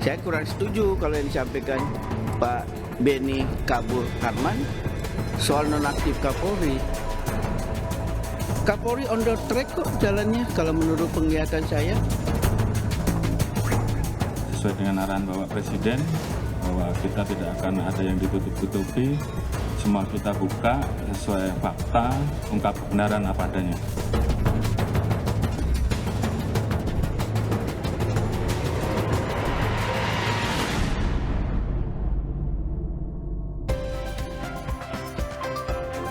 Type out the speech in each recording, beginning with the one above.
Saya kurang setuju kalau yang disampaikan Pak Beni Kabur Harman soal nonaktif Kapolri. Kapolri on the track kok jalannya kalau menurut penglihatan saya. Sesuai dengan arahan Bapak Presiden bahwa kita tidak akan ada yang ditutup-tutupi, semua kita buka sesuai fakta, ungkap kebenaran apa adanya.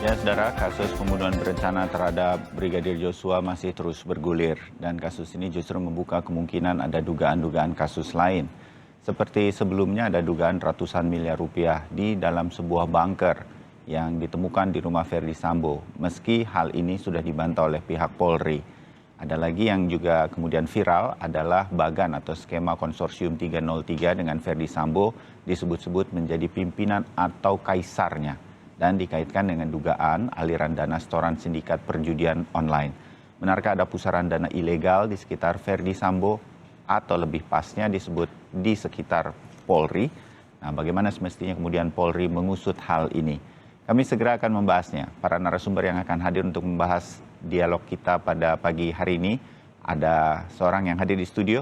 Ya, saudara, kasus pembunuhan berencana terhadap Brigadir Joshua masih terus bergulir dan kasus ini justru membuka kemungkinan ada dugaan-dugaan kasus lain. Seperti sebelumnya ada dugaan ratusan miliar rupiah di dalam sebuah bunker yang ditemukan di rumah Ferdy Sambo. Meski hal ini sudah dibantah oleh pihak Polri. Ada lagi yang juga kemudian viral adalah bagan atau skema konsorsium 303 dengan Ferdy Sambo disebut-sebut menjadi pimpinan atau kaisarnya, dan dikaitkan dengan dugaan aliran dana setoran sindikat perjudian online. Benarkah ada pusaran dana ilegal di sekitar Ferdy Sambo atau lebih pasnya disebut di sekitar Polri? Nah, bagaimana semestinya kemudian Polri mengusut hal ini? Kami segera akan membahasnya. Para narasumber yang akan hadir untuk membahas dialog kita pada pagi hari ini, ada seorang yang hadir di studio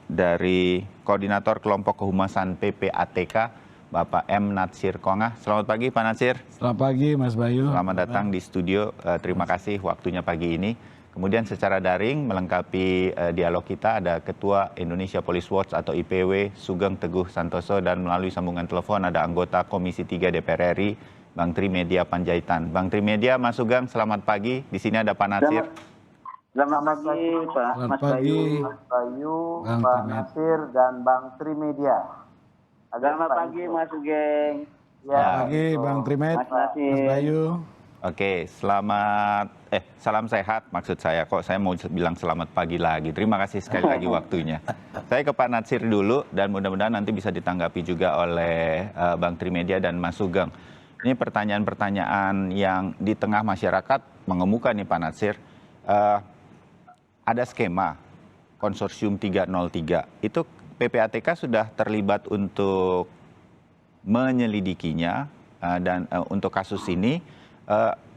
dari Koordinator Kelompok Kehumasan PPATK, Bapak M. Natsir Kongah. Selamat pagi Pak Natsir. Selamat pagi Mas Bayu. Selamat datang di studio. Terima kasih waktunya pagi ini. Kemudian secara daring melengkapi dialog kita ada Ketua Indonesia Police Watch atau IPW Sugeng Teguh Santoso, dan melalui sambungan telepon ada anggota Komisi 3 DPR RI Bang Trimedia Panjaitan. Bang Trimedia, Mas Sugeng, selamat pagi. Di sini ada Pak Natsir. Selamat pagi Pak Mas Bayu, Pak Natsir dan Bang Trimedia. Selamat pagi Mas Sugeng. Selamat pagi Bang Trimed, Mas Bayu. Oke, salam sehat maksud saya. Kok saya mau bilang selamat pagi lagi. Terima kasih sekali lagi waktunya. Saya ke Pak Natsir dulu dan mudah-mudahan nanti bisa ditanggapi juga oleh Bang Trimedia dan Mas Sugeng. Ini pertanyaan-pertanyaan yang di tengah masyarakat mengemuka nih Pak Natsir. Ada skema konsorsium 303. Itu PPATK sudah terlibat untuk menyelidikinya dan untuk kasus ini,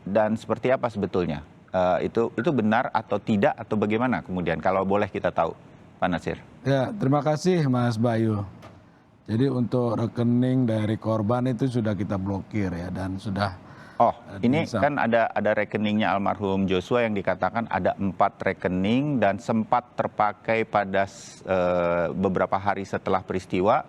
dan seperti apa sebetulnya? Itu benar atau tidak atau bagaimana kemudian kalau boleh kita tahu, Pak Natsir? Ya, terima kasih Mas Bayu. Jadi untuk rekening dari korban itu sudah kita blokir ya, dan sudah. Oh, ini kan ada rekeningnya almarhum Joshua yang dikatakan ada 4 rekening dan sempat terpakai pada beberapa hari setelah peristiwa.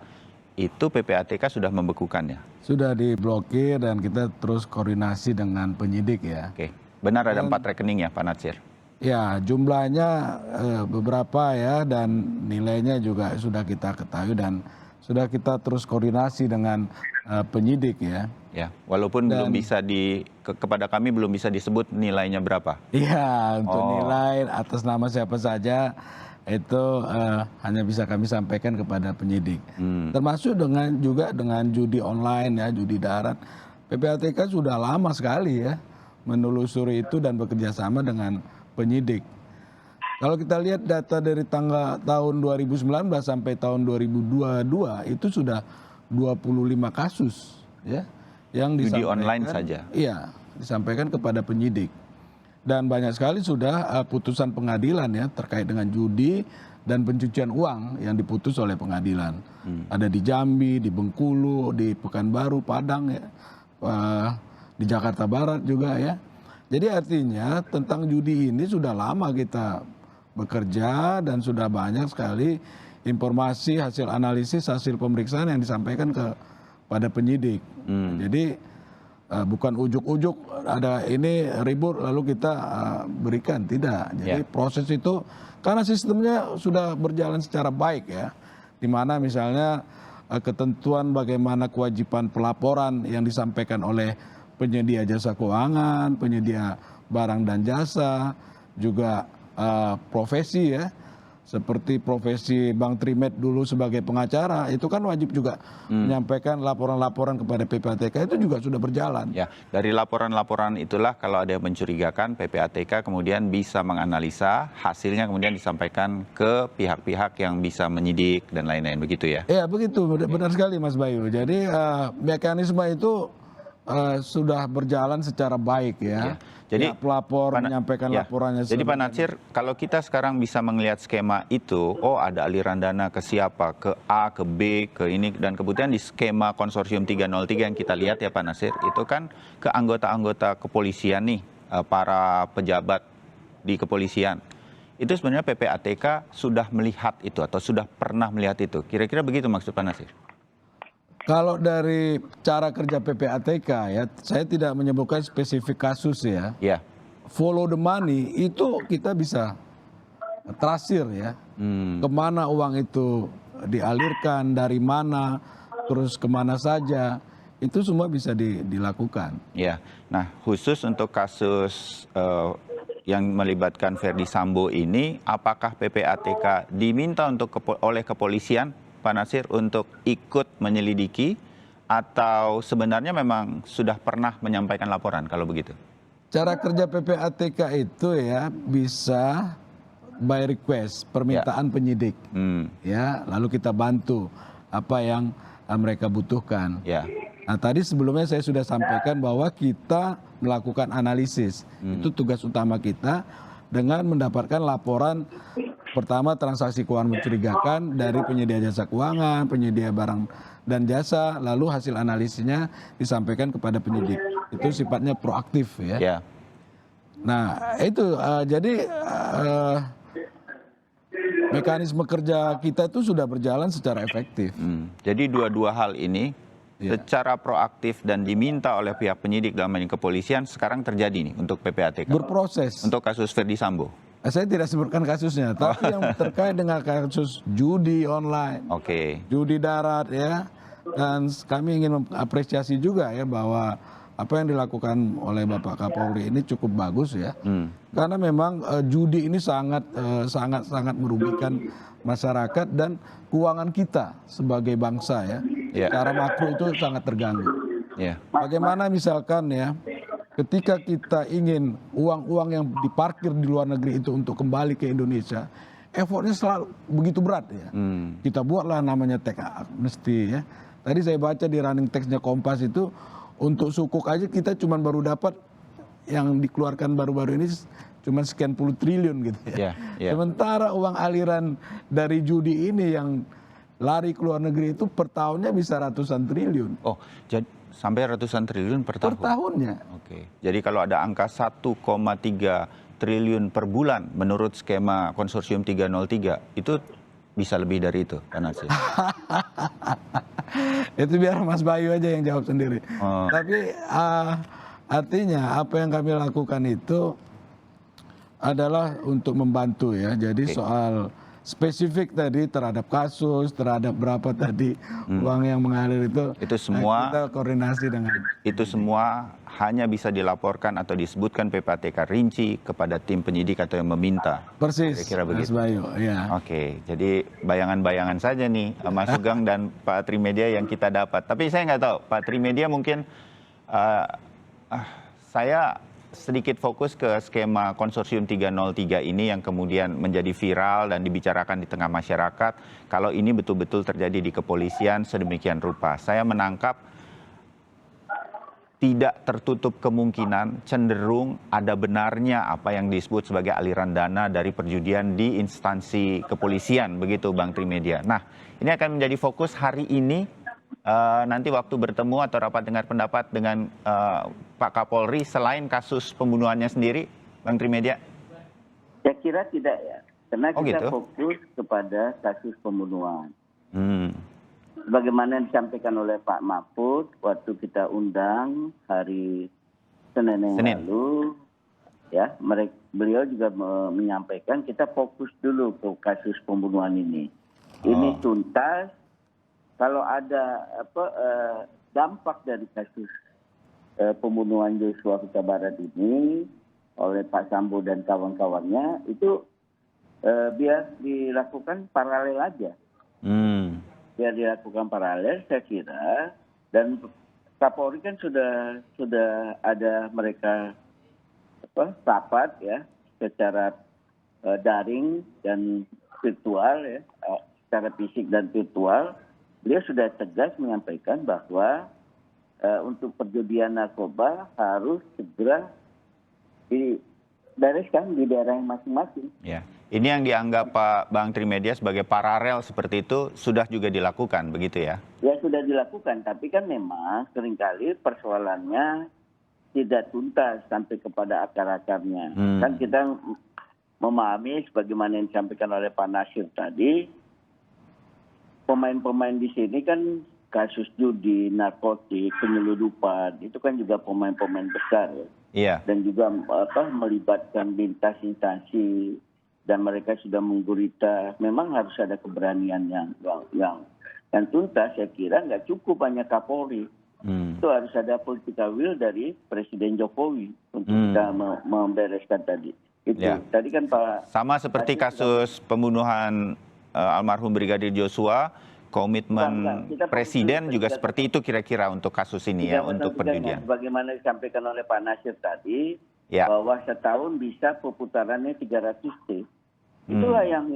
Itu PPATK sudah membekukannya? Sudah diblokir dan kita terus koordinasi dengan penyidik ya. Oke, benar ada 4 rekening ya Pak Natsir? Ya, jumlahnya beberapa ya, dan nilainya juga sudah kita ketahui dan sudah kita terus koordinasi dengan penyidik ya. Ya, walaupun belum bisa kepada kami belum bisa disebut nilainya berapa. Iya, untuk nilai atas nama siapa saja itu hanya bisa kami sampaikan kepada penyidik. Termasuk juga dengan judi online ya, judi darat. PPATK sudah lama sekali ya menelusuri itu dan bekerja sama dengan penyidik. Kalau kita lihat data dari tahun 2019 sampai tahun 2022 itu sudah 25 kasus ya yang judi disampaikan online saja. Iya, disampaikan kepada penyidik. Dan banyak sekali sudah putusan pengadilan ya terkait dengan judi dan pencucian uang yang diputus oleh pengadilan. Ada di Jambi, di Bengkulu, di Pekanbaru, Padang ya. Di Jakarta Barat juga ya. Jadi artinya tentang judi ini sudah lama kita bekerja dan sudah banyak sekali informasi, hasil analisis, hasil pemeriksaan yang disampaikan kepada penyidik. Jadi bukan ujuk-ujuk ada ini ribut lalu kita berikan, tidak. Jadi proses itu karena sistemnya sudah berjalan secara baik ya, di mana misalnya ketentuan bagaimana kewajiban pelaporan yang disampaikan oleh penyedia jasa keuangan, penyedia barang dan jasa, juga profesi ya, seperti profesi Bang Trimet dulu sebagai pengacara, itu kan wajib juga menyampaikan laporan-laporan kepada PPATK, itu juga sudah berjalan. Ya, dari laporan-laporan itulah kalau ada yang mencurigakan, PPATK kemudian bisa menganalisa, hasilnya kemudian disampaikan ke pihak-pihak yang bisa menyidik dan lain-lain, begitu ya? Ya begitu, benar sekali Mas Bayu. Jadi mekanisme itu sudah berjalan secara baik ya. Jadi pelapor menyampaikan laporannya. Jadi Pak Natsir, kalau kita sekarang bisa melihat skema itu, oh ada aliran dana ke siapa, ke A, ke B, ke ini, dan kemudian di skema konsorsium 303 yang kita lihat ya Pak Natsir, itu kan ke anggota-anggota kepolisian nih, para pejabat di kepolisian. Itu sebenarnya PPATK sudah melihat itu atau sudah pernah melihat itu. Kira-kira begitu maksud Pak Natsir? Kalau dari cara kerja PPATK ya, saya tidak menyebutkan spesifik kasus ya. Ya. Follow the money itu kita bisa tracir ya. Kemana uang itu dialirkan, dari mana, terus kemana saja. Itu semua bisa dilakukan. Ya, nah khusus untuk kasus yang melibatkan Ferdi Sambo ini, apakah PPATK diminta oleh kepolisian, Pak Natsir, untuk ikut menyelidiki, atau sebenarnya memang sudah pernah menyampaikan laporan kalau begitu? Cara kerja PPATK itu ya bisa by request, permintaan penyidik. Ya, lalu kita bantu apa yang mereka butuhkan. Ya. Nah, tadi sebelumnya saya sudah sampaikan bahwa kita melakukan analisis. Itu tugas utama kita dengan mendapatkan laporan pertama transaksi keuangan mencurigakan dari penyedia jasa keuangan, penyedia barang dan jasa, lalu hasil analisisnya disampaikan kepada penyidik. Itu sifatnya proaktif ya. Ya. Nah, itu jadi mekanisme kerja kita itu sudah berjalan secara efektif. Jadi dua-dua hal ini secara proaktif dan diminta oleh pihak penyidik dalam ini kepolisian sekarang terjadi nih untuk PPATK. Berproses. Untuk kasus Ferdi Sambo. Saya tidak sebutkan kasusnya, tapi yang terkait dengan kasus judi online, judi darat ya, dan kami ingin mengapresiasi juga ya bahwa apa yang dilakukan oleh Bapak Kapolri ini cukup bagus ya, karena memang judi ini sangat merugikan masyarakat dan keuangan kita sebagai bangsa ya, secara makro itu sangat terganggu. Bagaimana misalkan ya, ketika kita ingin uang-uang yang diparkir di luar negeri itu untuk kembali ke Indonesia, effortnya selalu begitu berat ya. Kita buatlah namanya tax amnesty ya. Tadi saya baca di running text-nya Kompas itu, untuk sukuk aja kita cuma baru dapat yang dikeluarkan baru-baru ini cuma sekian puluh triliun gitu ya. Sementara uang aliran dari judi ini yang lari ke luar negeri itu per tahunnya bisa ratusan triliun. Oh, jadi sampai ratusan triliun per tahun? Per tahunnya. Oke. Jadi kalau ada angka 1,3 triliun per bulan menurut skema konsorsium 303, itu bisa lebih dari itu, Pak Natsir? Itu biar Mas Bayu aja yang jawab sendiri. Tapi artinya apa yang kami lakukan itu adalah untuk membantu ya. Jadi soal spesifik tadi terhadap kasus, terhadap berapa tadi uang yang mengalir itu semua kita koordinasi dengan itu semua hanya bisa dilaporkan atau disebutkan PPATK rinci kepada tim penyidik atau yang meminta. Persis, kira-kira begitu. Mas Bayu, ya. Oke, jadi bayangan-bayangan saja nih Mas Sugeng dan Pak Trimedia yang kita dapat. Tapi saya nggak tahu, Pak Trimedia mungkin saya sedikit fokus ke skema konsorsium 303 ini yang kemudian menjadi viral dan dibicarakan di tengah masyarakat. Kalau ini betul-betul terjadi di kepolisian sedemikian rupa. Saya menangkap tidak tertutup kemungkinan cenderung ada benarnya apa yang disebut sebagai aliran dana dari perjudian di instansi kepolisian, begitu Bang Trimedia. Nah, ini akan menjadi fokus hari ini. Nanti waktu bertemu atau rapat dengar pendapat dengan Pak Kapolri selain kasus pembunuhannya sendiri, Bang Trimedia? Saya kira tidak ya, karena kita fokus kepada kasus pembunuhan. Bagaimana disampaikan oleh Pak Mahfud waktu kita undang hari Senin yang lalu, ya, beliau juga menyampaikan kita fokus dulu ke kasus pembunuhan ini. Ini tuntas. Kalau ada dampak dari kasus pembunuhan Joshua Huta Barat ini oleh Pak Sambo dan kawan-kawannya, itu biar dilakukan paralel aja. Biar dilakukan paralel, saya kira. Dan Kapolri kan sudah ada mereka rapat ya secara daring dan virtual ya, secara fisik dan virtual. Beliau sudah tegas menyampaikan bahwa untuk perjudian narkoba harus segera dibereskan di daerah yang masing-masing. Ya. Ini yang dianggap Pak Bang Trimedia sebagai paralel seperti itu sudah juga dilakukan, begitu ya? Ya sudah dilakukan, tapi kan memang seringkali persoalannya tidak tuntas sampai kepada akar-akarnya. Kan kita memahami sebagaimana yang disampaikan oleh Pak Nasir tadi, pemain-pemain di sini kan kasus judi, narkotik, penyeludupan, itu kan juga pemain-pemain besar ya. Iya. Dan juga melibatkan lintas instansi dan mereka sudah menggurita. Memang harus ada keberanian yang tuntas. Saya kira nggak cukup hanya Kapolri. Itu harus ada political will dari Presiden Jokowi untuk kita membereskan tadi. Itu tadi kan Pak. Sama seperti kasus pembunuhan almarhum Brigadir Joshua, komitmen Presiden juga seperti itu kira-kira untuk kasus ini ya, untuk perjudian. Sebagaimana disampaikan oleh Pak Nasir tadi, bahwa setahun bisa perputarannya 300T. Itulah yang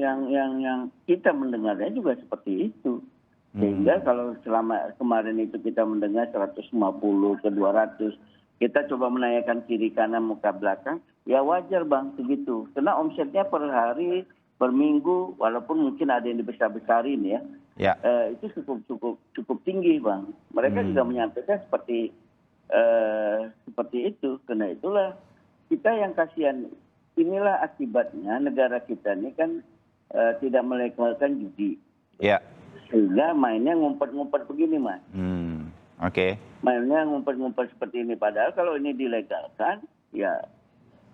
kita mendengarnya juga seperti itu. Sehingga kalau selama kemarin itu kita mendengar 150 ke 200, kita coba menanyakan kiri kanan muka belakang, ya wajar Bang segitu. Karena omsetnya per hari, per minggu, walaupun mungkin ada yang dibesar-besarin ya. Itu cukup tinggi Bang. Mereka juga menyampaikan seperti itu. Karena itulah kita yang kasihan. Inilah akibatnya negara kita ini kan tidak melegalkan judi. Ya. Sehingga mainnya ngumpet-ngumpet begini Mas. Oke. Mainnya ngumpet-ngumpet seperti ini. Padahal kalau ini dilegalkan, ya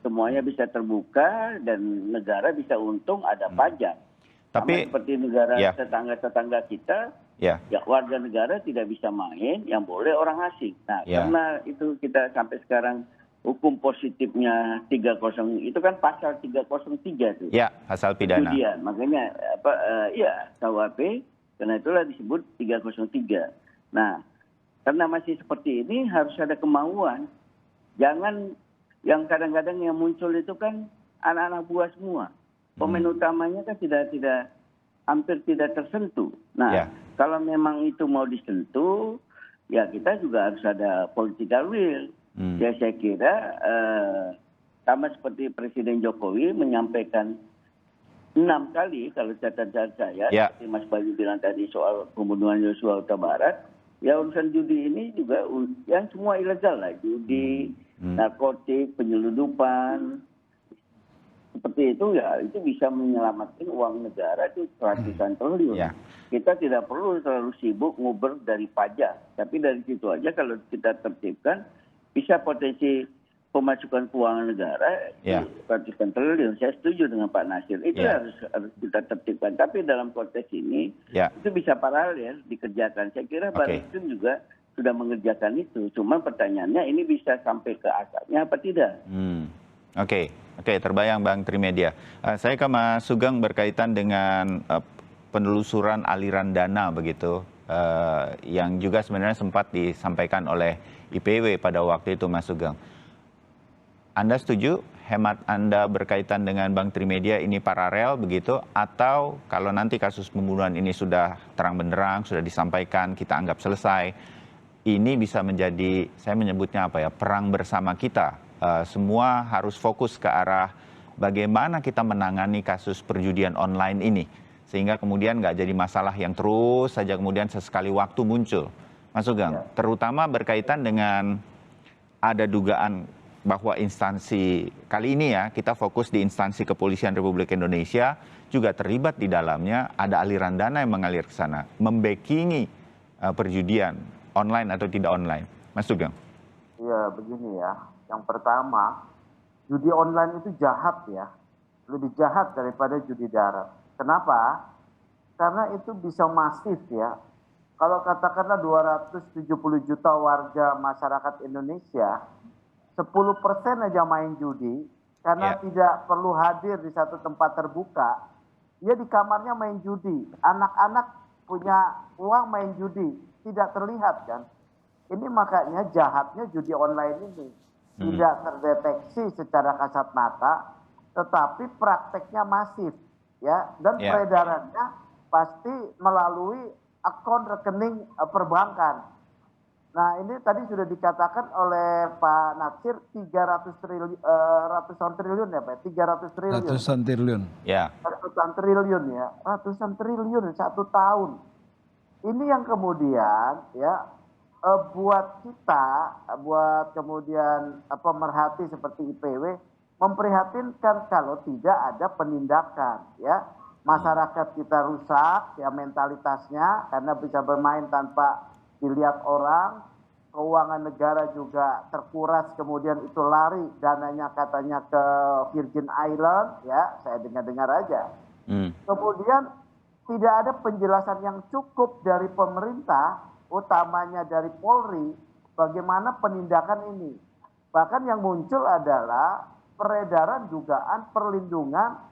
semuanya bisa terbuka dan negara bisa untung, ada pajak. Tapi sama seperti negara tetangga-tetangga kita, ya warga negara tidak bisa main, yang boleh orang asing. Nah, karena itu kita sampai sekarang hukum positifnya 30 itu kan pasal 303 itu. Ya, pasal pidana. Kemudian, makanya KUHP, karena itulah disebut 303. Nah, karena masih seperti ini harus ada kemauan. Jangan yang kadang-kadang yang muncul itu kan anak-anak buah semua. Pemain utamanya kan hampir tidak tersentuh. Nah, kalau memang itu mau disentuh, ya kita juga harus ada political will. Ya saya kira sama seperti Presiden Jokowi menyampaikan 6 kali kalau catatan saya, seperti Mas Bayu bilang tadi soal pembunuhan Yosua Huta Barat, ya urusan judi ini juga yang semua ilegal lah, judi, narkotik, penyeludupan, seperti itu ya, itu bisa menyelamatkan uang negara itu ratusan triliun. Kita tidak perlu terlalu sibuk nguber dari pajak, tapi dari situ aja kalau kita tertibkan bisa potensi pemasukan keuangan negara ratusan triliun. Saya setuju dengan Pak Nasir. Itu harus kita tertibkan. Tapi dalam konteks ini itu bisa paralel dikerjakan. Saya kira Baris-Krim juga sudah mengerjakan itu. Cuma pertanyaannya ini bisa sampai ke akarnya apa tidak? Oke, terbayang Bang Trimedia. Saya ke Mas Sugeng berkaitan dengan penelusuran aliran dana begitu, yang juga sebenarnya sempat disampaikan oleh IPW pada waktu itu, Mas Sugeng. Anda setuju hemat Anda berkaitan dengan Bang Trimedia ini paralel begitu, atau kalau nanti kasus pembunuhan ini sudah terang benderang, sudah disampaikan, kita anggap selesai, ini bisa menjadi, saya menyebutnya apa ya, perang bersama kita. Semua harus fokus ke arah bagaimana kita menangani kasus perjudian online ini, sehingga kemudian nggak jadi masalah yang terus saja kemudian sesekali waktu muncul. Mas Sugeng, terutama berkaitan dengan ada dugaan bahwa instansi, kali ini ya kita fokus di instansi Kepolisian Republik Indonesia juga terlibat di dalamnya, ada aliran dana yang mengalir ke sana, membackingi perjudian online atau tidak online. Mas Sugeng. Iya, begini ya. Yang pertama, judi online itu jahat ya. Lebih jahat daripada judi darat. Kenapa? Karena itu bisa masif ya. Kalau katakanlah 270 juta warga masyarakat Indonesia, 10% aja main judi, karena Ya. tidak perlu hadir di satu tempat terbuka, dia di kamarnya main judi. Anak-anak punya uang main judi, tidak terlihat kan. Ini makanya jahatnya judi online ini. Tidak terdeteksi secara kasat mata, tetapi prakteknya masif, ya, dan Ya. peredarannya pasti melalui akun rekening perbankan. Nah, ini tadi sudah dikatakan oleh Pak Natsir 300 triliun, ratusan triliun ya Pak, 300 triliun. Ratusan triliun. Ya. Ratusan triliun ya, ratusan triliun 1 tahun. Ini yang kemudian ya buat kita, buat kemudian pemerhati seperti IPW memprihatinkan kalau tidak ada penindakan ya. Masyarakat kita rusak ya mentalitasnya karena bisa bermain tanpa dilihat orang, keuangan negara juga terkuras, kemudian itu lari dananya katanya ke Virgin Island ya, saya dengar-dengar aja. Kemudian tidak ada penjelasan yang cukup dari pemerintah, utamanya dari Polri, bagaimana penindakan ini. Bahkan yang muncul adalah peredaran dugaan perlindungan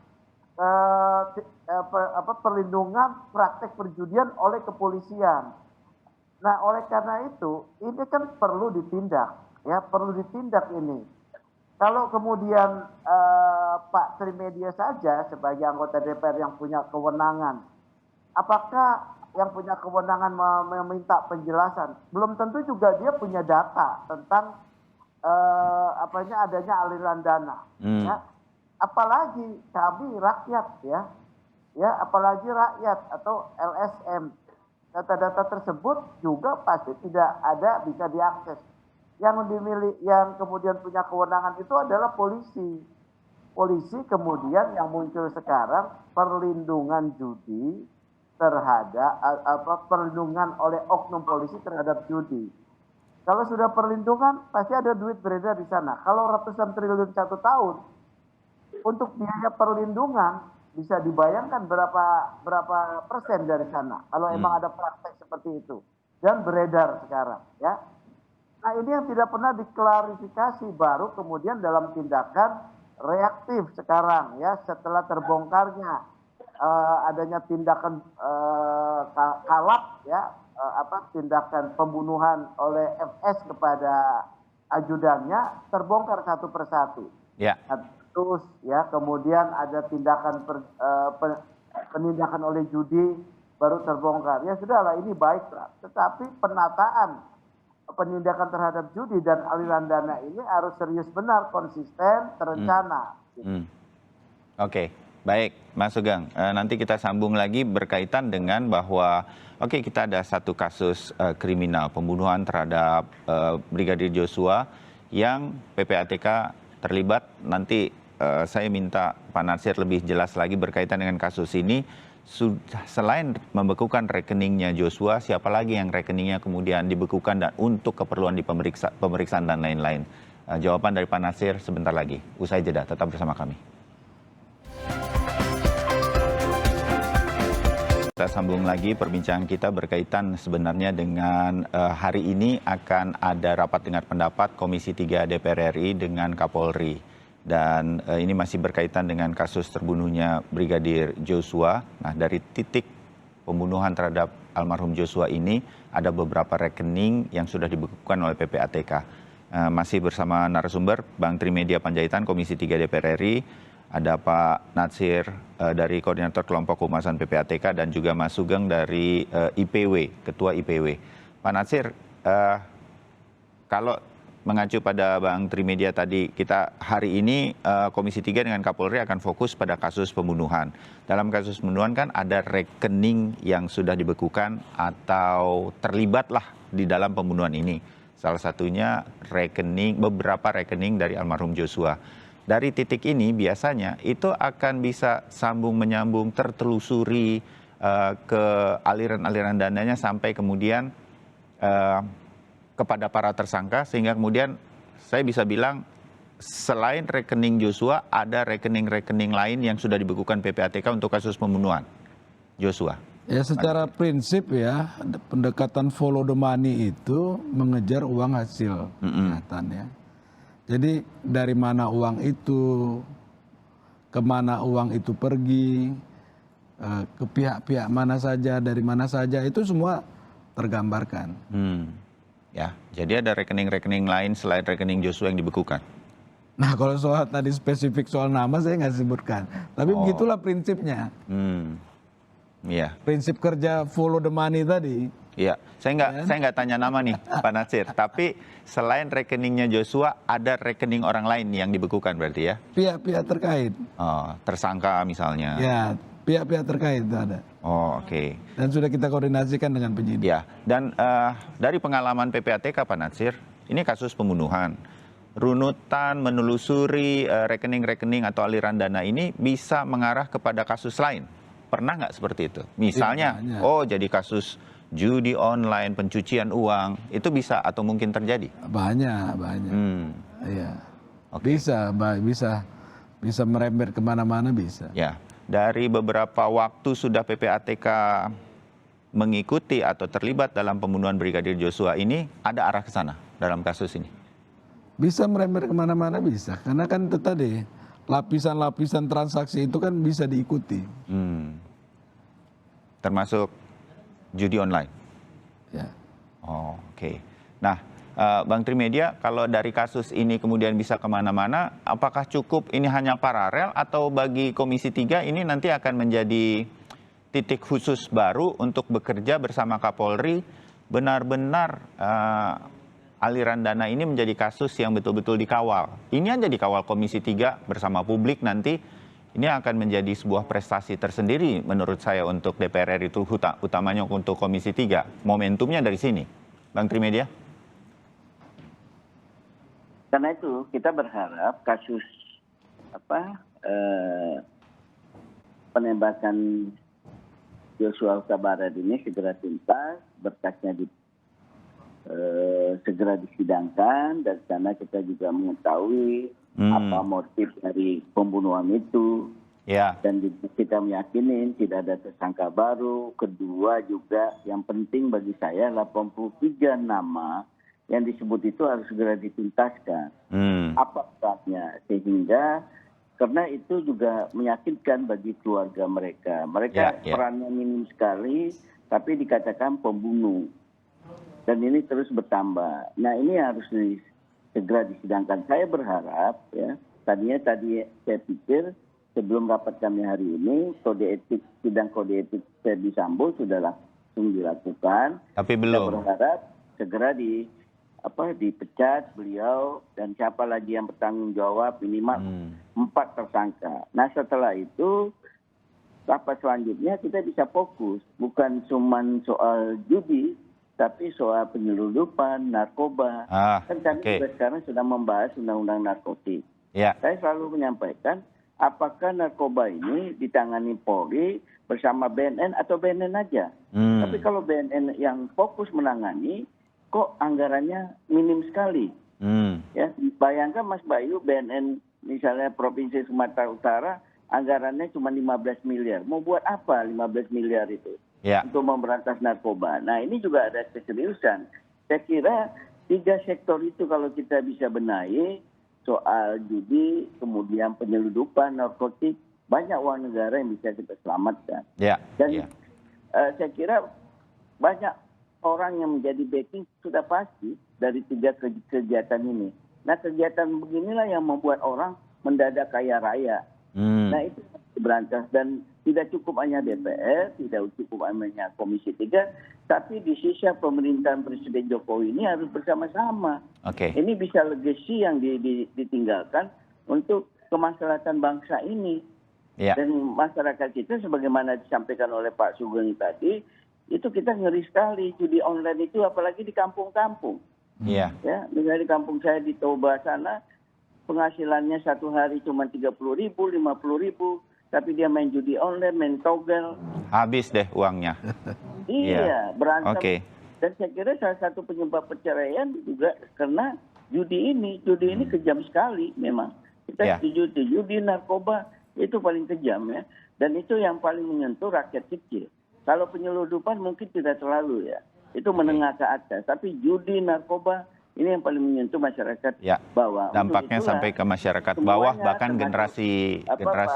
perlindungan praktek perjudian oleh kepolisian. Nah, oleh karena itu, ini kan perlu ditindak, ya, perlu ditindak ini. Kalau kemudian Pak Trimedia saja sebagai anggota DPR yang punya kewenangan, apakah yang punya kewenangan meminta penjelasan? Belum tentu juga dia punya data tentang adanya aliran dana. Ya. Apalagi kami rakyat ya apalagi rakyat atau LSM. Data-data tersebut juga pasti tidak ada bisa diakses. Yang kemudian punya kewenangan itu adalah polisi. Polisi kemudian yang muncul sekarang perlindungan judi terhadap perlindungan oleh oknum polisi terhadap judi. Kalau sudah perlindungan pasti ada duit beredar di sana. Kalau ratusan triliun 1 tahun untuk biaya perlindungan bisa dibayangkan berapa persen dari sana kalau emang ada praktek seperti itu dan beredar sekarang ya. Nah, ini yang tidak pernah diklarifikasi, baru kemudian dalam tindakan reaktif sekarang ya setelah terbongkarnya adanya tindakan kalap ya tindakan pembunuhan oleh FS kepada ajudannya terbongkar satu persatu. Ya. Terus ya kemudian ada tindakan penindakan oleh judi baru terbongkar. Ya sudahlah, ini baiklah. Tetapi penataan penindakan terhadap judi dan aliran dana ini harus serius benar, konsisten, terencana. Oke, baik Mas Sugeng. Nanti kita sambung lagi berkaitan dengan bahwa kita ada satu kasus kriminal pembunuhan terhadap Brigadir Joshua yang PPATK terlibat. Nanti saya minta Pak Natsir lebih jelas lagi berkaitan dengan kasus ini. Selain membekukan rekeningnya Joshua, siapa lagi yang rekeningnya kemudian dibekukan dan untuk keperluan di pemeriksaan dan lain-lain. Jawaban dari Pak Natsir sebentar lagi. Usai jeda, tetap bersama kami. Kita sambung lagi perbincangan kita berkaitan sebenarnya dengan hari ini akan ada rapat dengar pendapat Komisi 3 DPR RI dengan Kapolri. Dan ini masih berkaitan dengan kasus terbunuhnya Brigadir Joshua. Nah, dari titik pembunuhan terhadap almarhum Joshua ini ada beberapa rekening yang sudah dibekukan oleh PPATK. Masih bersama narasumber Bang Trimedia Panjaitan, Komisi 3 DPR RI, ada Pak Natsir dari Koordinator Kelompok Kehumasan PPATK, dan juga Mas Sugeng dari IPW, Ketua IPW. Pak Natsir, kalau mengacu pada Bang Trimedia tadi, kita hari ini Komisi 3 dengan Kapolri akan fokus pada kasus pembunuhan. Dalam kasus pembunuhan kan ada rekening yang sudah dibekukan atau terlibatlah di dalam pembunuhan ini. Salah satunya beberapa rekening dari almarhum Joshua. Dari titik ini biasanya itu akan bisa sambung menyambung, tertelusuri ke aliran-aliran dananya sampai kemudian kepada para tersangka, sehingga kemudian saya bisa bilang selain rekening Joshua ada rekening-rekening lain yang sudah dibekukan PPATK untuk kasus pembunuhan Joshua. Ya, secara prinsip ya pendekatan follow the money itu mengejar uang hasil kejahatan ya. Jadi dari mana uang itu, kemana uang itu pergi, ke pihak-pihak mana saja, dari mana saja, itu semua tergambarkan. Ya, jadi ada rekening-rekening lain selain rekening Joshua yang dibekukan. Nah kalau soal tadi spesifik soal nama saya nggak sebutkan, tapi begitulah prinsipnya. Iya. Prinsip kerja follow the money tadi. Iya, saya nggak tanya nama nih Pak Natsir, tapi selain rekeningnya Joshua ada rekening orang lain yang dibekukan berarti ya? Pihak-pihak terkait. Oh, tersangka misalnya. Ya, pihak-pihak terkait itu ada. Oh, oke. Dan sudah kita koordinasikan dengan penyidik. Ya, dan dari pengalaman PPATK Pak Natsir, ini kasus pembunuhan. Runutan menelusuri rekening-rekening atau aliran dana ini bisa mengarah kepada kasus lain. Pernah nggak seperti itu? Misalnya, jadi kasus judi online, pencucian uang, itu bisa atau mungkin terjadi? Banyak. Iya. Oke. Bisa merembet kemana-mana bisa. Ya, dari beberapa waktu sudah PPATK mengikuti atau terlibat dalam pembunuhan Brigadir Joshua ini, ada arah ke sana dalam kasus ini? Bisa merembet kemana-mana bisa, karena kan itu tadi lapisan-lapisan transaksi itu kan bisa diikuti. Termasuk judi online? Ya. Oh, oke. Nah, Bang Trimedia, kalau dari kasus ini kemudian bisa kemana-mana, apakah cukup ini hanya paralel atau bagi Komisi 3 ini nanti akan menjadi titik khusus baru untuk bekerja bersama Kapolri, benar-benar aliran dana ini menjadi kasus yang betul-betul dikawal. Ini aja dikawal Komisi 3 bersama publik nanti, ini akan menjadi sebuah prestasi tersendiri menurut saya untuk DPR RI itu, utamanya untuk Komisi 3. Momentumnya dari sini. Bang Trimedia? Karena itu kita berharap kasus penembakan Joshua Huta Barat ini segera tuntas, berkasnya segera disidangkan, dan sana kita juga mengetahui apa motif dari pembunuhan itu. Ya. Dan kita meyakini tidak ada tersangka baru. Kedua juga yang penting bagi saya 83 nama yang disebut itu harus segera dituntaskan. Apa sebabnya? Sehingga karena itu juga meyakinkan bagi keluarga mereka. Mereka perannya minim sekali, tapi dikatakan pembunuh. Dan ini terus bertambah. Nah ini harus segera disidangkan. Saya berharap ya, tadi saya pikir sebelum rapat kami hari ini, sidang kode etik Ferdy Sambo sudah langsung dilakukan. Tapi belum. Saya berharap segera dipecat beliau, dan siapa lagi yang bertanggung jawab, minimal 4 tersangka. Nah setelah itu rapat selanjutnya kita bisa fokus bukan cuma soal judi, tapi soal penyeludupan, narkoba. Kan kami juga sekarang sedang membahas undang-undang narkotik. Ya. Saya selalu menyampaikan, apakah narkoba ini ditangani Polri bersama BNN atau BNN aja? Tapi kalau BNN yang fokus menangani, kok anggarannya minim sekali. Ya, bayangkan Mas Bayu, BNN misalnya Provinsi Sumatera Utara, anggarannya cuma 15 miliar. Mau buat apa 15 miliar itu? Untuk memberantas narkoba. Nah ini juga ada keseriusan. Saya kira 3 sektor itu kalau kita bisa benahi, soal judi, kemudian penyeludupan, narkotik, banyak uang negara yang bisa kita selamatkan. Dan saya kira banyak orang yang menjadi backing sudah pasti dari 3 kegiatan ini. Nah kegiatan beginilah yang membuat orang mendadak kaya raya. Nah itu berantas, dan tidak cukup hanya DPR, tidak cukup hanya Komisi 3, tapi di sisi pemerintahan Presiden Jokowi ini harus bersama-sama. Ini bisa legacy yang ditinggalkan untuk kemaslahatan bangsa ini. Dan masyarakat kita sebagaimana disampaikan oleh Pak Sugeng tadi, itu kita ngeri sekali judi online itu, apalagi di kampung-kampung. Ya, misalnya di kampung saya di Toba sana, penghasilannya satu hari cuma 30.000, 50.000. Tapi dia main judi online, main togel. Habis deh uangnya. Iya, berantem. Dan saya kira salah satu penyebab perceraian juga karena judi ini. Judi ini kejam sekali memang. Kita setuju, judi narkoba itu paling kejam ya. Dan itu yang paling menyentuh rakyat kecil. Kalau penyeludupan mungkin tidak terlalu ya. Itu menengah ke atas. Tapi judi, narkoba Ini yang paling menyentuh masyarakat Ya, bawah. dampaknya sampai ke masyarakat bawah, bahkan generasi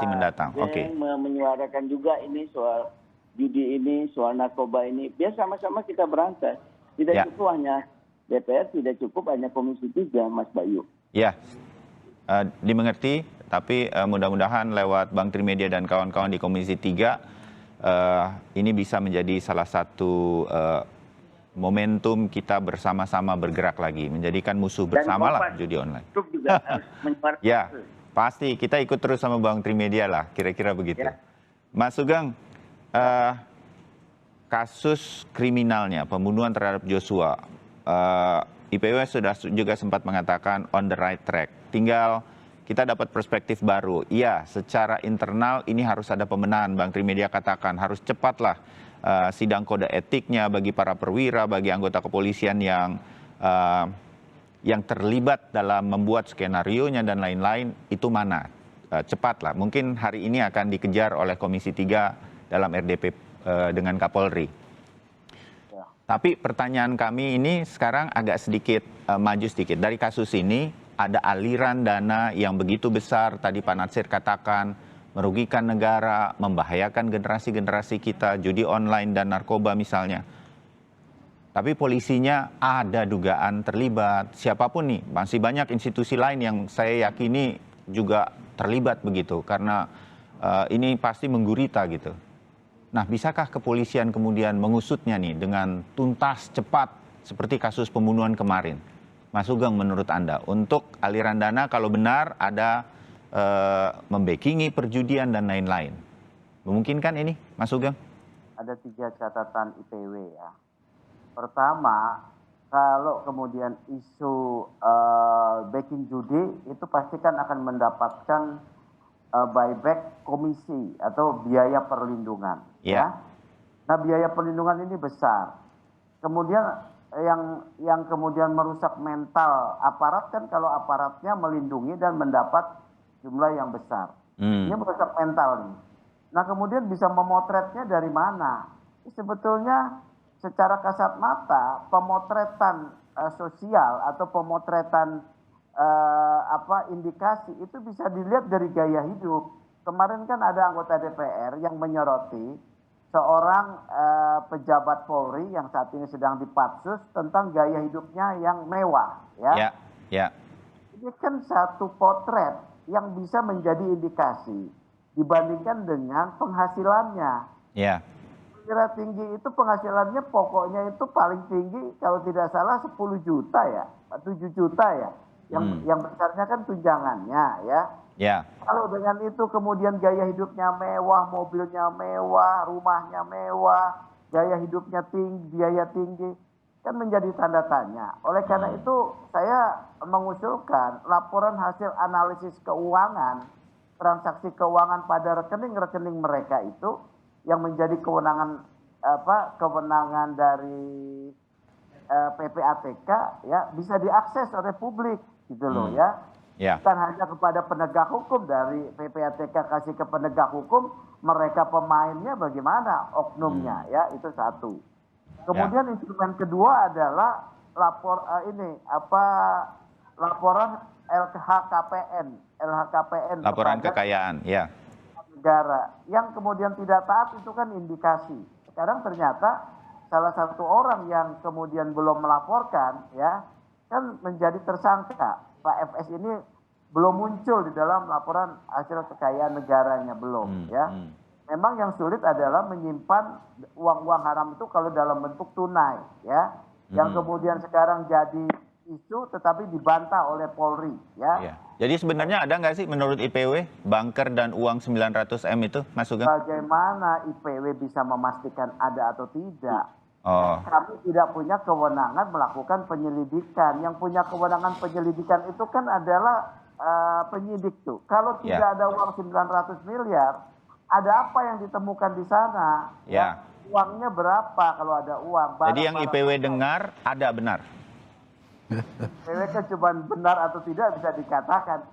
mendatang. Oke. Menyuarakan juga ini soal judi ini, soal narkoba ini. Biar sama-sama kita berantas. Tidak Ya. cukup hanya DPR, tidak cukup hanya Komisi 3, Mas Bayu. Ya, dimengerti, tapi mudah-mudahan lewat Bang Trimedia dan kawan-kawan di Komisi 3, ini bisa menjadi salah satu momentum kita bersama-sama bergerak lagi, menjadikan musuh bersamalah judi online. Itu juga harus menyuarakan. Ya, pasti kita ikut terus sama Bang Trimedia lah, kira-kira begitu. Ya. Mas Sugeng, kasus kriminalnya, pembunuhan terhadap Joshua, IPW sudah juga sempat mengatakan on the right track. Tinggal kita dapat perspektif baru. Iya, secara internal ini harus ada pembenahan. Bang Trimedia katakan harus cepatlah sidang kode etiknya bagi para perwira, bagi anggota kepolisian yang terlibat dalam membuat skenarionya dan lain-lain, itu mana? Cepatlah. Mungkin hari ini akan dikejar oleh Komisi 3 dalam RDP dengan Kapolri. Tapi pertanyaan kami ini sekarang agak sedikit maju sedikit. Dari kasus ini ada aliran dana yang begitu besar, tadi Pak Natsir katakan, merugikan negara, membahayakan generasi-generasi kita, judi online dan narkoba misalnya. Tapi polisinya ada dugaan terlibat, siapapun nih, masih banyak institusi lain yang saya yakini juga terlibat begitu, karena ini pasti menggurita gitu. Nah, bisakah kepolisian kemudian mengusutnya nih dengan tuntas, cepat, seperti kasus pembunuhan kemarin? Mas Sugeng, menurut Anda, untuk aliran dana kalau benar ada membackingi perjudian dan lain-lain, memungkinkan ini, Mas Sugeng? Ada 3 catatan IPW ya. Pertama, kalau kemudian isu backing judi itu pastikan akan mendapatkan buyback komisi atau biaya perlindungan. Ya. Nah, biaya perlindungan ini besar. Kemudian yang kemudian merusak mental aparat kan kalau aparatnya melindungi dan mendapat jumlah yang besar. Ini merusak mental nih. Nah, kemudian bisa memotretnya dari mana? Sebetulnya secara kasat mata pemotretan sosial atau pemotretan indikasi itu bisa dilihat dari gaya hidup. Kemarin kan ada anggota DPR yang menyoroti seorang pejabat Polri yang saat ini sedang dipatsus tentang gaya hidupnya yang mewah, ya. Ya. Ini kan satu potret yang bisa menjadi indikasi dibandingkan dengan penghasilannya. Ya. Perwira tinggi itu penghasilannya pokoknya itu paling tinggi kalau tidak salah 10 juta ya, 7 juta ya. Yang besarnya kan tunjangannya ya. Ya. Kalau dengan itu kemudian gaya hidupnya mewah, mobilnya mewah, rumahnya mewah, gaya hidupnya tinggi, biaya tinggi, kan menjadi tanda tanya. Oleh karena itu saya mengusulkan laporan hasil analisis keuangan, transaksi keuangan pada rekening-rekening mereka itu yang menjadi kewenangan dari PPATK ya bisa diakses oleh publik gitu loh ya. Bukan hanya kepada penegak hukum, dari PPATK kasih ke penegak hukum, mereka pemainnya bagaimana oknumnya ya, itu satu. Kemudian instrumen kedua adalah laporan LHKPN, laporan kekayaan, ya. Negara yang kemudian tidak taat itu kan indikasi. Sekarang ternyata salah satu orang yang kemudian belum melaporkan ya kan menjadi tersangka. Pak FS ini belum muncul di dalam laporan hasil kekayaan negaranya, belum ya. Memang yang sulit adalah menyimpan uang-uang haram itu kalau dalam bentuk tunai ya. Yang kemudian sekarang jadi isu tetapi dibantah oleh Polri ya. Jadi sebenarnya ada nggak sih menurut IPW banker dan uang 900M itu, Mas Sugeng? Bagaimana IPW bisa memastikan ada atau tidak? Kami tidak punya kewenangan melakukan penyelidikan. Yang punya kewenangan penyelidikan itu kan adalah penyidik tuh. Kalau tidak ada uang 900 miliar, ada apa yang ditemukan di sana? Ya. Uangnya berapa kalau ada uang? Jadi yang IPW dengar ada benar? IPW kan cuma benar atau tidak bisa dikatakan.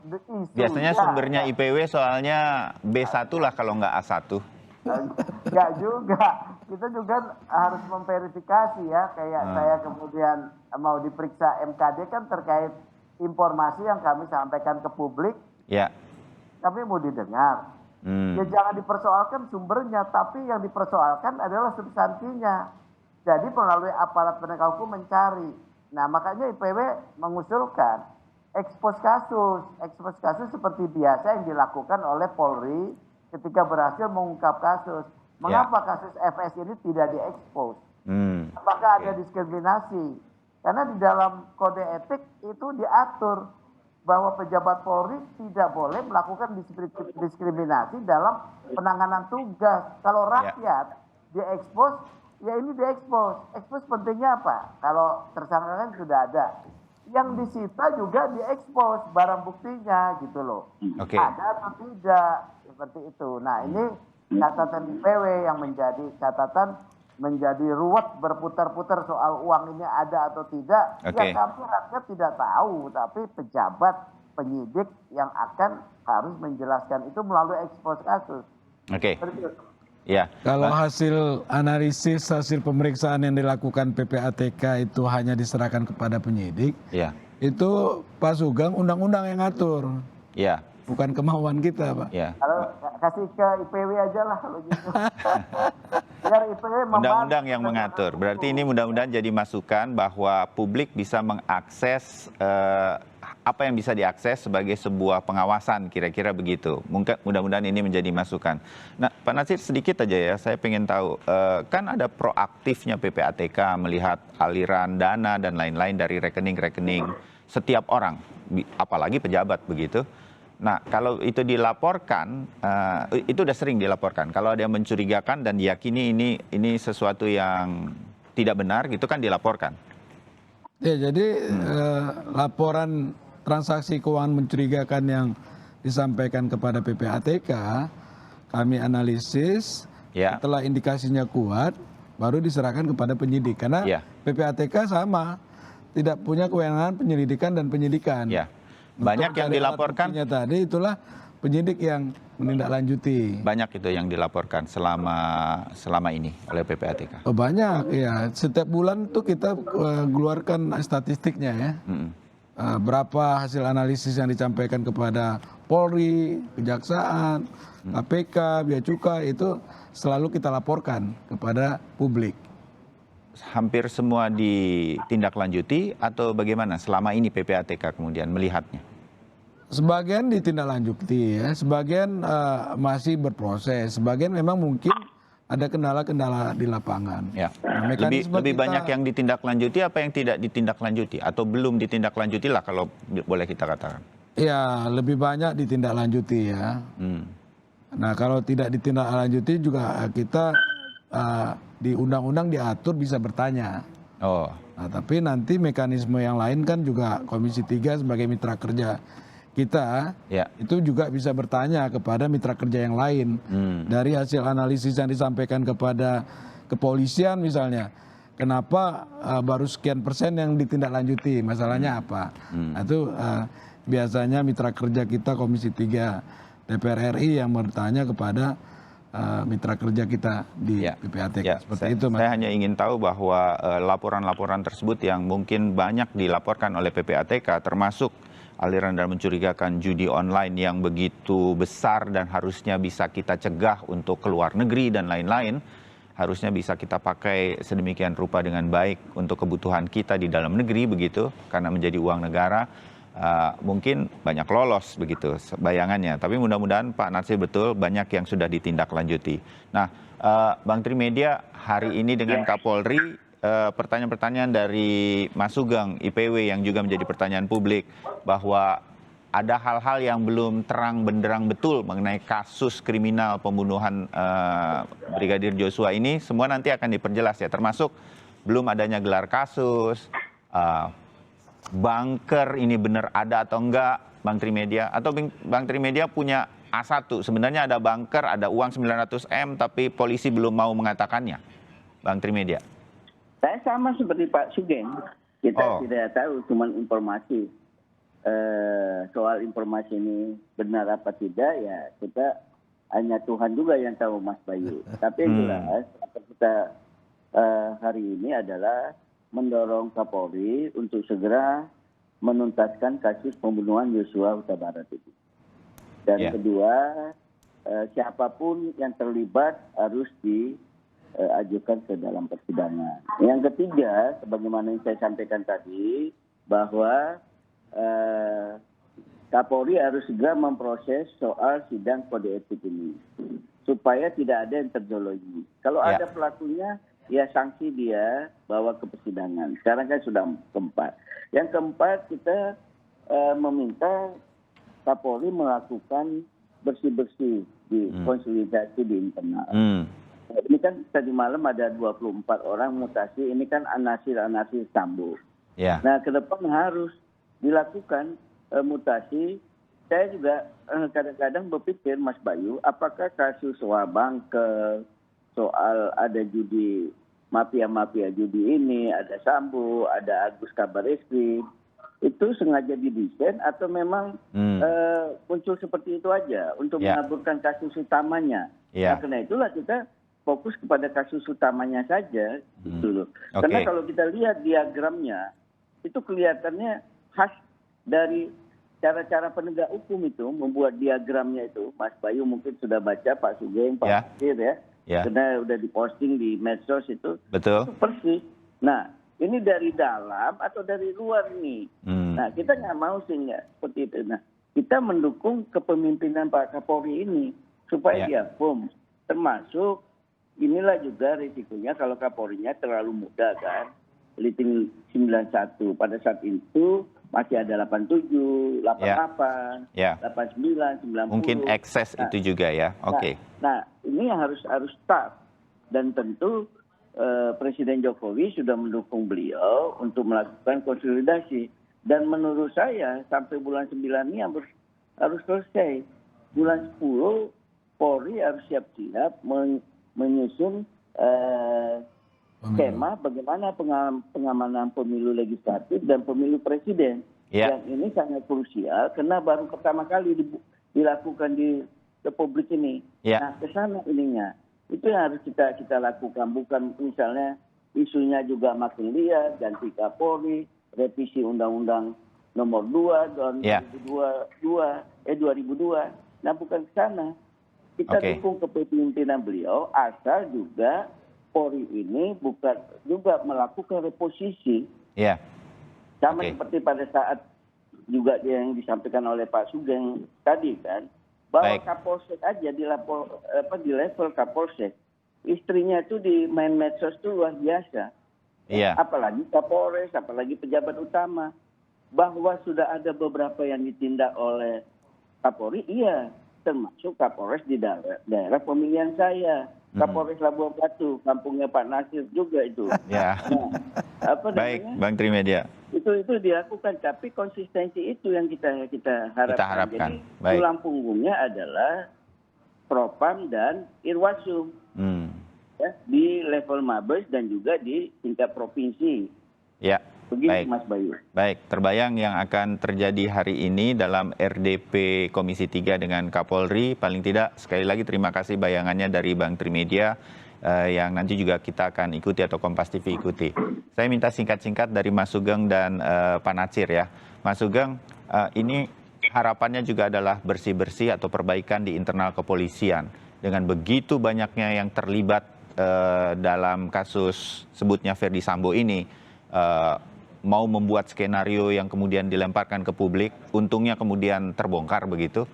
Biasanya sumbernya IPW soalnya B1 lah kalau nggak A1. Enggak juga. Kita juga harus memverifikasi ya. Kayak saya kemudian mau diperiksa MKD kan terkait informasi yang kami sampaikan ke publik. Ya. Kami mau didengar. Ya jangan dipersoalkan sumbernya, tapi yang dipersoalkan adalah substansinya. Jadi melalui aparat penegak hukum mencari. Nah makanya IPW mengusulkan ekspos kasus seperti biasa yang dilakukan oleh Polri ketika berhasil mengungkap kasus. Mengapa kasus FS ini tidak diekspos? Apakah ada diskriminasi? Karena di dalam kode etik itu diatur bahwa pejabat Polri tidak boleh melakukan diskriminasi dalam penanganan tugas. Kalau rakyat diekspos, ya ini diekspos. Ekspos pentingnya apa? Kalau tersangka kan sudah ada. Yang disita juga diekspos barang buktinya gitu loh. Ada atau tidak seperti itu. Nah ini catatan IPW yang menjadi catatan menjadi ruwet berputar-putar soal uang ini ada atau tidak. Ya kami rakyat tidak tahu, tapi pejabat penyidik yang akan harus menjelaskan itu melalui ekspos kasus. Ya. Kalau hasil analisis, hasil pemeriksaan yang dilakukan PPATK itu hanya diserahkan kepada penyidik, itu Pak Sugeng undang-undang yang ngatur. Bukan kemauan kita, Pak. Kalau kasih ke IPW aja lah kalau gitu. Biar IPW undang-undang yang mengatur. Berarti ini mudah-mudahan jadi masukan bahwa publik bisa mengakses apa yang bisa diakses sebagai sebuah pengawasan, kira-kira begitu. Mudah-mudahan ini menjadi masukan. Nah, Pak Natsir sedikit aja ya, saya pengen tahu, kan ada proaktifnya PPATK melihat aliran dana dan lain-lain dari rekening-rekening setiap orang, apalagi pejabat begitu. Nah, kalau itu dilaporkan, itu udah sering dilaporkan. Kalau ada yang mencurigakan dan diyakini ini sesuatu yang tidak benar, gitu kan dilaporkan. Ya, jadi laporan transaksi keuangan mencurigakan yang disampaikan kepada PPATK, kami analisis, setelah indikasinya kuat, baru diserahkan kepada penyidik. Karena PPATK sama, tidak punya kewenangan penyelidikan dan penyidikan. Banyak yang dilaporkan. Tadi itulah penyidik yang menindaklanjuti. Banyak itu yang dilaporkan selama ini oleh PPATK. Oh, banyak ya. Setiap bulan tuh kita keluarkan statistiknya ya. Berapa hasil analisis yang disampaikan kepada Polri, Kejaksaan, KPK, Bea Cukai itu selalu kita laporkan kepada publik. Hampir semua ditindaklanjuti atau bagaimana selama ini PPATK kemudian melihatnya? Sebagian ditindaklanjuti ya, sebagian masih berproses, sebagian memang mungkin ada kendala-kendala di lapangan. Nah, lebih banyak yang ditindaklanjuti apa yang tidak ditindaklanjuti atau belum ditindaklanjuti lah kalau boleh kita katakan? Ya, lebih banyak ditindaklanjuti ya. Nah, kalau tidak ditindaklanjuti juga kita di undang-undang diatur bisa bertanya. Nah, tapi nanti mekanisme yang lain kan juga Komisi 3 sebagai mitra kerja kita itu juga bisa bertanya kepada mitra kerja yang lain. Dari hasil analisis yang disampaikan kepada kepolisian misalnya, kenapa baru sekian persen yang ditindaklanjuti, masalahnya apa? Itu biasanya mitra kerja kita Komisi 3 DPR RI yang bertanya kepada mitra kerja kita di PPATK. Seperti itu, Mas. Saya hanya ingin tahu bahwa laporan-laporan tersebut yang mungkin banyak dilaporkan oleh PPATK termasuk aliran dan mencurigakan judi online yang begitu besar dan harusnya bisa kita cegah untuk keluar negeri dan lain-lain, harusnya bisa kita pakai sedemikian rupa dengan baik untuk kebutuhan kita di dalam negeri begitu, karena menjadi uang negara. Mungkin banyak lolos begitu bayangannya, tapi mudah-mudahan Pak Natsir betul banyak yang sudah ditindaklanjuti. Nah, Bang Trimedia hari ini dengan Kapolri, pertanyaan-pertanyaan dari Mas Sugeng IPW yang juga menjadi pertanyaan publik bahwa ada hal-hal yang belum terang benderang betul mengenai kasus kriminal pembunuhan Brigadir Joshua ini, semua nanti akan diperjelas ya, termasuk belum adanya gelar kasus, bunker ini benar ada atau enggak, Bang Trimedia, atau Bang Trimedia punya A1, sebenarnya ada bunker, ada uang 900M tapi polisi belum mau mengatakannya, Bang Trimedia. Saya sama seperti Pak Sugeng, kita tidak tahu, cuma informasi. Soal informasi ini benar apa tidak ya kita hanya Tuhan juga yang tahu, Mas Bayu. Tapi yang jelas apa kita hari ini adalah mendorong Kapolri untuk segera menuntaskan kasus pembunuhan Yosua Huta Barat itu. Dan kedua, siapapun yang terlibat harus diajukan ke dalam persidangan. Yang ketiga, sebagaimana yang saya sampaikan tadi, bahwa Kapolri harus segera memproses soal sidang kode etik ini, supaya tidak ada yang terzolimi. Kalau ada pelakunya, ya sanksi dia bawa ke persidangan. Sekarang kan sudah keempat. Yang keempat, kita meminta Kapolri melakukan bersih-bersih di konsolidasi di internal. Ini kan tadi malam ada 24 orang mutasi, ini kan anasir-anasir Sambo. Nah, ke depan harus dilakukan mutasi. Saya juga kadang-kadang berpikir, Mas Bayu, apakah kasus Wabang soal ada judi, mafia judi ini, ada Sambo, ada Agus Kabar Eskrim, itu sengaja didesain atau memang muncul seperti itu aja untuk mengaburkan kasus utamanya. Nah, karena itulah kita fokus kepada kasus utamanya saja, gitu loh. Karena kalau kita lihat diagramnya, itu kelihatannya khas dari cara-cara penegak hukum itu membuat diagramnya itu. Mas Bayu mungkin sudah baca, Pak Sugeng, Pak Sir karena udah diposting di medsos itu. Betul. Itu persis. Nah, ini dari dalam atau dari luar nih. Nah, kita nggak mau sehingga seperti itu. Nah, kita mendukung kepemimpinan Pak Kapolri ini supaya dia firm. Termasuk inilah juga risikonya kalau Kapolrinya terlalu muda kan. Leading 91 pada saat itu masih ada 87, 88, 89, 90. Mungkin ekses itu juga ya. Nah, ini yang harus start. Dan tentu Presiden Jokowi sudah mendukung beliau untuk melakukan konsolidasi. Dan menurut saya sampai bulan 9 ini harus selesai. Bulan 10 Polri harus siap-siap menyusun skema bagaimana pengamanan pemilu legislatif dan pemilu presiden. Yang ini sangat krusial karena baru pertama kali dilakukan di Republik ini. Nah, ke sana ininya. Itu yang harus kita lakukan. Bukan misalnya isunya juga makin liar, ganti Kapolri, revisi Undang-Undang Nomor 2 tahun 2002. Nah, bukan ke sana. Kita dukung kepemimpinan beliau, asal juga Polri ini bukan juga melakukan reposisi. Sama seperti pada saat juga yang disampaikan oleh Pak Sugeng tadi kan, bahwa Kapolsek aja di level Kapolsek, istrinya itu di main medsos itu luar biasa. Apalagi Kapolres, apalagi pejabat utama. Bahwa sudah ada beberapa yang ditindak oleh Kapolri, termasuk Kapolres di daerah pemilihan saya. Kapolres Labuan Batu, kampungnya Pak Nasir juga itu. Baik, Bang Trimedia. Itu dilakukan, tapi konsistensi itu yang kita harapkan. Jadi tulang punggungnya adalah Propam dan Irwasum di level Mabes dan juga di tingkat provinsi. Begitu, Mas Bayu. Baik, terbayang yang akan terjadi hari ini dalam RDP Komisi 3 dengan Kapolri. Paling tidak, sekali lagi terima kasih bayangannya dari Bang Trimedia yang nanti juga kita akan ikuti atau Kompas TV ikuti. Saya minta singkat-singkat dari Mas Sugeng dan Pak Natsir ya. Mas Sugeng, ini harapannya juga adalah bersih-bersih atau perbaikan di internal kepolisian. Dengan begitu banyaknya yang terlibat dalam kasus sebutnya Ferdi Sambo ini, mau membuat skenario yang kemudian dilemparkan ke publik, untungnya kemudian terbongkar begitu.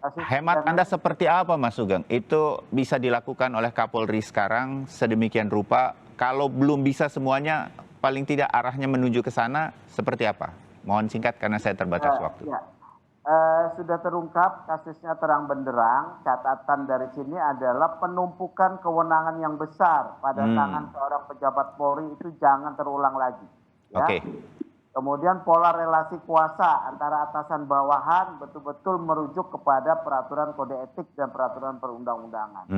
Hemat Anda seperti apa, Mas Sugeng? Itu bisa dilakukan oleh Kapolri sekarang sedemikian rupa. Kalau belum bisa semuanya, paling tidak arahnya menuju ke sana, seperti apa? Mohon singkat karena saya terbatas waktu. Sudah terungkap, kasusnya terang benderang. Catatan dari sini adalah penumpukan kewenangan yang besar pada tangan seorang pejabat Polri itu jangan terulang lagi. Kemudian pola relasi kuasa antara atasan bawahan betul-betul merujuk kepada peraturan kode etik dan peraturan perundang-undangan.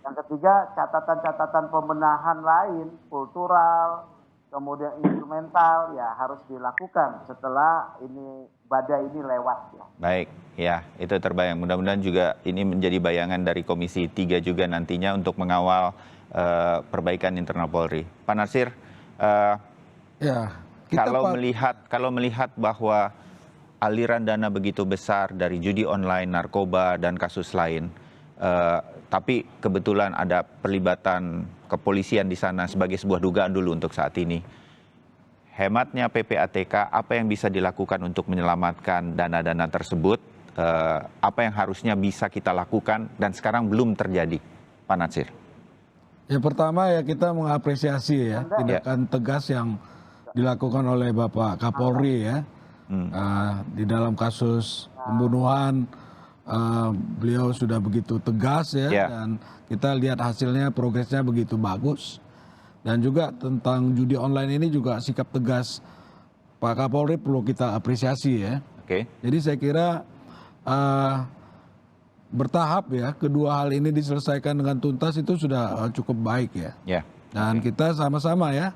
Yang ketiga, catatan-catatan pembenahan lain, kultural, kemudian instrumental ya harus dilakukan setelah ini badai ini lewat ya. Baik, ya itu terbayang. Mudah-mudahan juga ini menjadi bayangan dari Komisi 3 juga nantinya untuk mengawal perbaikan internal Polri. Pak Natsir, Ya, kita kalau melihat bahwa aliran dana begitu besar dari judi online, narkoba, dan kasus lain, tapi kebetulan ada perlibatan kepolisian di sana sebagai sebuah dugaan dulu untuk saat ini. Hematnya PPATK, apa yang bisa dilakukan untuk menyelamatkan dana-dana tersebut? Apa yang harusnya bisa kita lakukan dan sekarang belum terjadi, Pak Natsir? Ya pertama ya kita mengapresiasi ya tindakan tegas yang dilakukan oleh Bapak Kapolri ya. Di dalam kasus pembunuhan beliau sudah begitu tegas ya, dan kita lihat hasilnya, progresnya begitu bagus. Dan juga tentang judi online ini juga sikap tegas Pak Kapolri perlu kita apresiasi ya. Jadi saya kira bertahap ya, kedua hal ini diselesaikan dengan tuntas itu sudah cukup baik ya. Dan kita sama-sama ya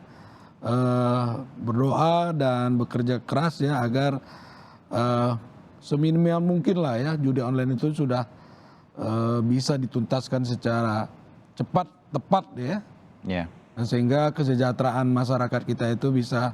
berdoa dan bekerja keras ya agar seminimal mungkin lah ya judi online itu sudah bisa dituntaskan secara cepat, tepat ya. Dan sehingga kesejahteraan masyarakat kita itu bisa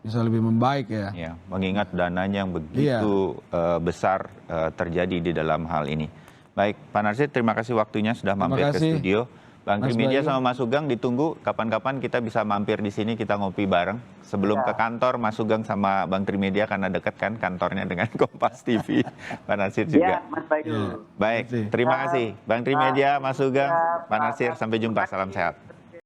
lebih membaik ya. Mengingat dananya yang begitu besar terjadi di dalam hal ini. Baik, Pak Natsir, terima kasih waktunya sudah mampir ke studio. Bang Trimedia sama Mas Sugeng ditunggu kapan-kapan kita bisa mampir di sini, kita ngopi bareng. Sebelum ke kantor, Mas Sugeng sama Bang Trimedia karena dekat kan kantornya dengan Kompas TV. Pak Natsir juga. Mas Bayu. Baik, terima kasih. Bang Trimedia, Mas Sugeng, Pak Natsir, sampai jumpa. Salam sehat.